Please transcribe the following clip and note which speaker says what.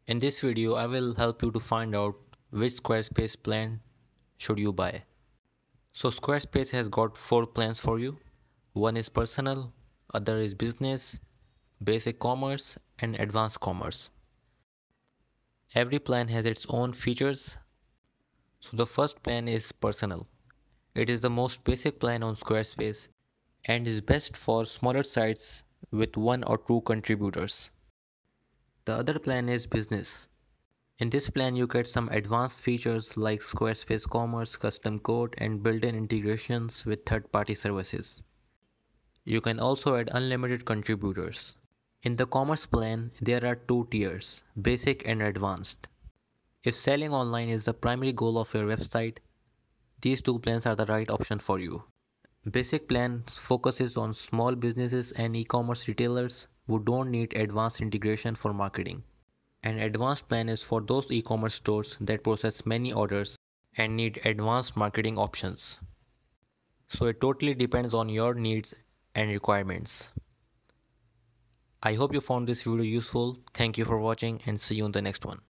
Speaker 1: In this video, I will help you to find out which Squarespace plan should you buy. So Squarespace has got 4 plans for you. One is personal, other is business, basic commerce and advanced commerce. Every plan has its own features. So the first plan is personal. It is the most basic plan on Squarespace and is best for smaller sites with 1 or 2 contributors. The other plan is business. In this plan, you get some advanced features like Squarespace Commerce, custom code, and built-in integrations with third-party services. You can also add unlimited contributors. In the Commerce plan, there are 2 tiers, basic and advanced. If selling online is the primary goal of your website, these 2 plans are the right option for you. Basic plan focuses on small businesses and e-commerce retailers who don't need advanced integration for marketing. An advanced plan is for those e-commerce stores that process many orders and need advanced marketing options. So it totally depends on your needs and requirements. I hope you found this video useful. Thank you for watching and see you in the next one.